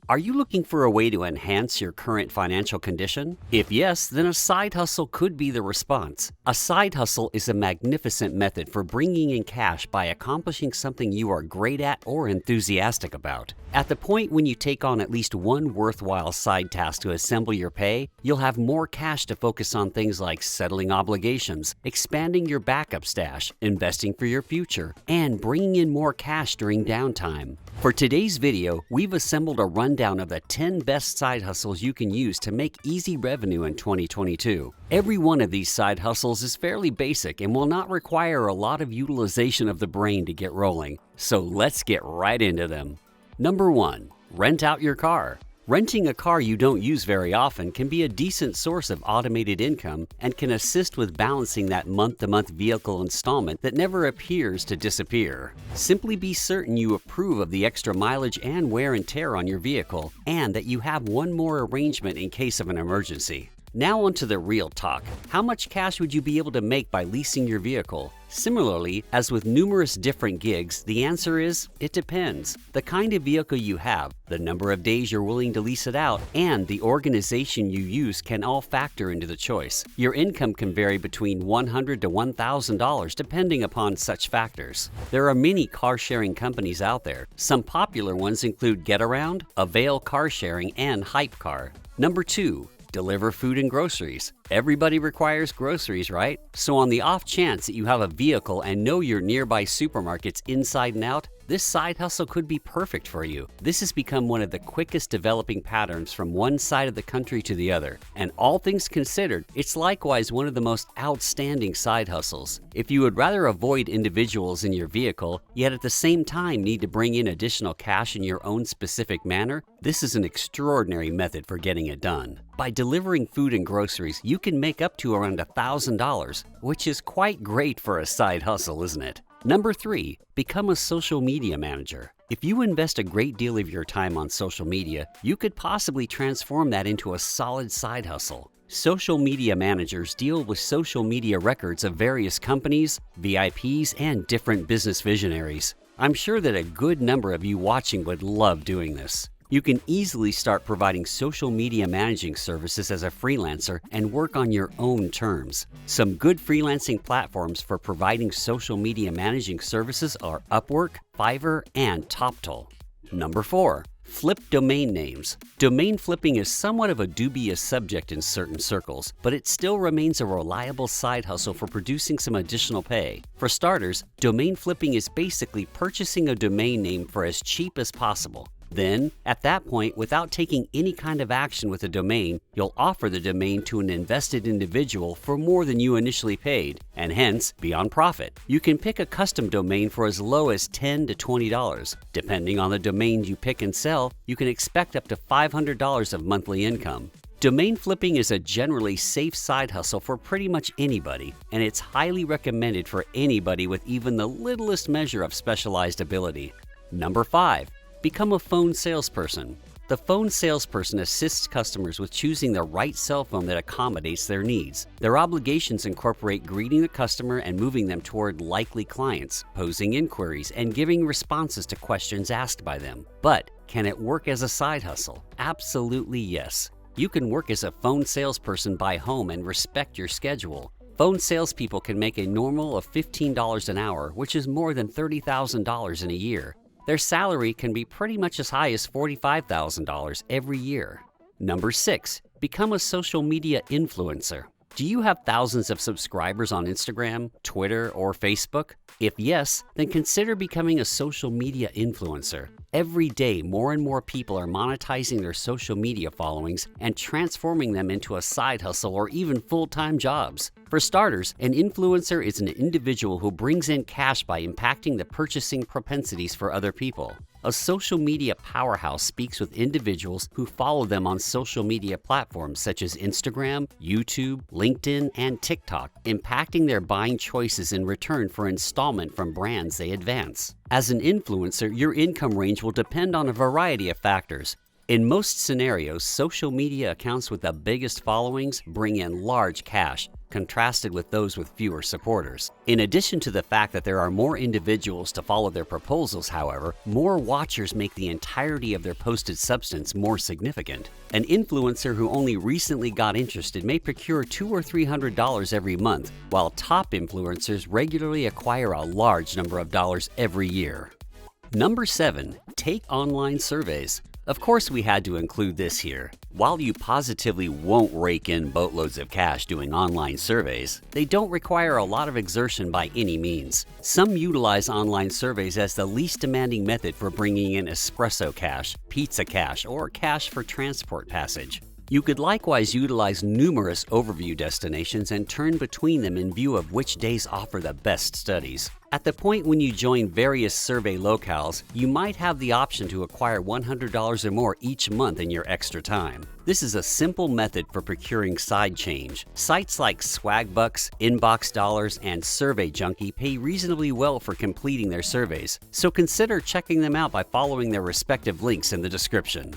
Are you looking for a way to enhance your current financial condition? If yes, then a side hustle could be the response. A side hustle is a magnificent method for bringing in cash by accomplishing something you are great at or enthusiastic about. At the point when you take on at least one worthwhile side task to assemble your pay, you'll have more cash to focus on things like settling obligations, expanding your backup stash, investing for your future, and bringing in more cash during downtime. For today's video, we've assembled a rundown of the 10 best side hustles you can use to make easy revenue in 2022. Every one of these side hustles is fairly basic and will not require a lot of utilization of the brain to get rolling. So let's get right into them. Number 1. Rent out your car. Renting a car you don't use very often can be a decent source of automated income and can assist with balancing that month-to-month vehicle installment that never appears to disappear. Simply be certain you approve of the extra mileage and wear and tear on your vehicle, and that you have one more arrangement in case of an emergency. Now onto the real talk. How much cash would you be able to make by leasing your vehicle? Similarly, as with numerous different gigs, the answer is, it depends. The kind of vehicle you have, the number of days you're willing to lease it out, and the organization you use can all factor into the choice. Your income can vary between $100 to $1,000 depending upon such factors. There are many car-sharing companies out there. Some popular ones include Getaround, Avail Car Sharing, and Hype Car. Number 2. Deliver food and groceries. Everybody requires groceries, right? So on the off chance that you have a vehicle and know your nearby supermarkets inside and out, this side hustle could be perfect for you. This has become one of the quickest developing patterns from one side of the country to the other. And all things considered, it's likewise one of the most outstanding side hustles. If you would rather avoid individuals in your vehicle, yet at the same time need to bring in additional cash in your own specific manner, this is an extraordinary method for getting it done. By delivering food and groceries, you can make up to around $1,000, which is quite great for a side hustle, isn't it? Number 3. Become a social media manager. If you invest a great deal of your time on social media, you could possibly transform that into a solid side hustle. Social media managers deal with social media records of various companies, VIPs, and different business visionaries. I'm sure that a good number of you watching would love doing this. You can easily start providing social media managing services as a freelancer and work on your own terms. Some good freelancing platforms for providing social media managing services are Upwork, Fiverr, and TopTool. Number 4. Flip domain names. Domain flipping is somewhat of a dubious subject in certain circles, but it still remains a reliable side hustle for producing some additional pay. For starters, domain flipping is basically purchasing a domain name for as cheap as possible. Then, at that point, without taking any kind of action with a domain, you'll offer the domain to an invested individual for more than you initially paid, and hence be on profit. You can pick a custom domain for as low as $10 to $20. Depending on the domain you pick and sell, you can expect up to $500 of monthly income. Domain flipping is a generally safe side hustle for pretty much anybody, and it's highly recommended for anybody with even the littlest measure of specialized ability. Number 5. Become a phone salesperson. The phone salesperson assists customers with choosing the right cell phone that accommodates their needs. Their obligations incorporate greeting the customer and moving them toward likely clients, posing inquiries, and giving responses to questions asked by them. But can it work as a side hustle? Absolutely yes. You can work as a phone salesperson by home and respect your schedule. Phone salespeople can make a normal of $15 an hour, which is more than $30,000 in a year. Their salary can be pretty much as high as $45,000 every year. Number 6. Become a social media influencer. Do you have thousands of subscribers on Instagram, Twitter, or Facebook? If yes, then consider becoming a social media influencer. Every day, more and more people are monetizing their social media followings and transforming them into a side hustle or even full-time jobs. For starters, an influencer is an individual who brings in cash by impacting the purchasing propensities for other people. A social media powerhouse speaks with individuals who follow them on social media platforms such as Instagram, YouTube, LinkedIn, and TikTok, impacting their buying choices in return for installment from brands they advance. As an influencer, your income range will depend on a variety of factors. In most scenarios, social media accounts with the biggest followings bring in large cash, contrasted with those with fewer supporters. In addition to the fact that there are more individuals to follow their proposals, however, more watchers make the entirety of their posted substance more significant. An influencer who only recently got interested may procure $200 or $300 every month, while top influencers regularly acquire a large number of dollars every year. Number 7. Take online surveys. Of course, we had to include this here. While you positively won't rake in boatloads of cash doing online surveys, they don't require a lot of exertion by any means. Some utilize online surveys as the least demanding method for bringing in espresso cash, pizza cash, or cash for transport passage. You could likewise utilize numerous overview destinations and turn between them in view of which days offer the best studies. At the point when you join various survey locales, you might have the option to acquire $100 or more each month in your extra time. This is a simple method for procuring side change. Sites like Swagbucks, Inbox Dollars, and Survey Junkie pay reasonably well for completing their surveys, so consider checking them out by following their respective links in the description.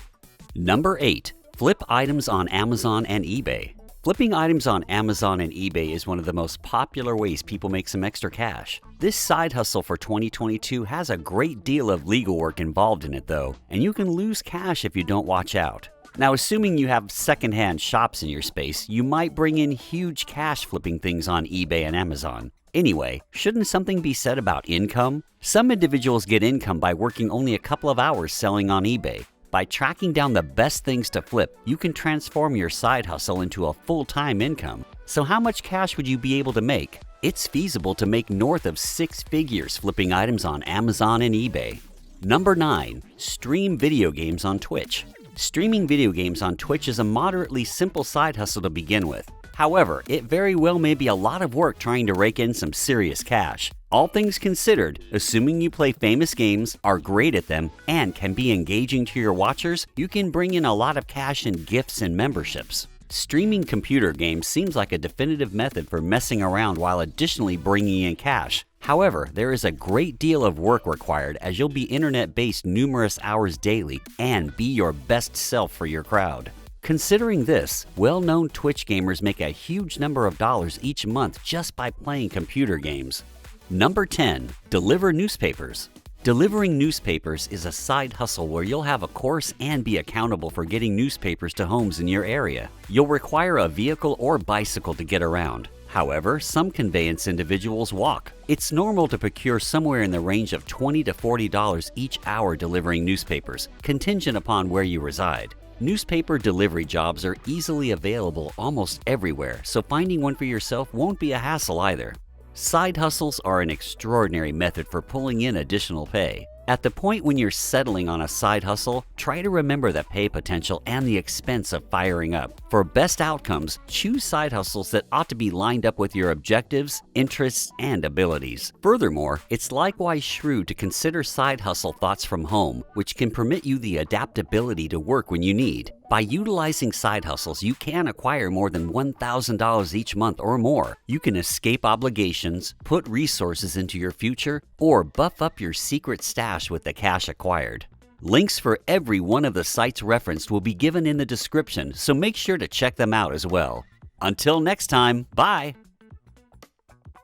Number 8. Flip items on Amazon and eBay. Flipping items on Amazon and eBay is one of the most popular ways people make some extra cash. This side hustle for 2022 has a great deal of legal work involved in it though, and you can lose cash if you don't watch out. Now, assuming you have secondhand shops in your space, you might bring in huge cash flipping things on eBay and Amazon. Anyway, shouldn't something be said about income? Some individuals get income by working only a couple of hours selling on eBay. By tracking down the best things to flip, you can transform your side hustle into a full-time income. So how much cash would you be able to make? It's feasible to make north of 6 figures flipping items on Amazon and eBay. Number 9. Stream video games on Twitch. Streaming video games on Twitch is a moderately simple side hustle to begin with. However, it very well may be a lot of work trying to rake in some serious cash. All things considered, assuming you play famous games, are great at them, and can be engaging to your watchers, you can bring in a lot of cash in gifts and memberships. Streaming computer games seems like a definitive method for messing around while additionally bringing in cash. However, there is a great deal of work required as you'll be internet-based numerous hours daily and be your best self for your crowd. Considering this, well-known Twitch gamers make a huge number of dollars each month just by playing computer games. Number 10. Deliver newspapers. Delivering newspapers is a side hustle where you'll have a course and be accountable for getting newspapers to homes in your area. You'll require a vehicle or bicycle to get around. However, some conveyance individuals walk. It's normal to procure somewhere in the range of $20 to $40 each hour delivering newspapers, contingent upon where you reside. Newspaper delivery jobs are easily available almost everywhere, so finding one for yourself won't be a hassle either. Side hustles are an extraordinary method for pulling in additional pay. At the point when you're settling on a side hustle, try to remember the pay potential and the expense of firing up. For best outcomes, choose side hustles that ought to be lined up with your objectives, interests, and abilities. Furthermore, it's likewise shrewd to consider side hustle thoughts from home, which can permit you the adaptability to work when you need. By utilizing side hustles, you can acquire more than $1,000 each month or more. You can escape obligations, put resources into your future, or buff up your secret stash with the cash acquired. Links for every one of the sites referenced will be given in the description, so make sure to check them out as well. Until next time, bye!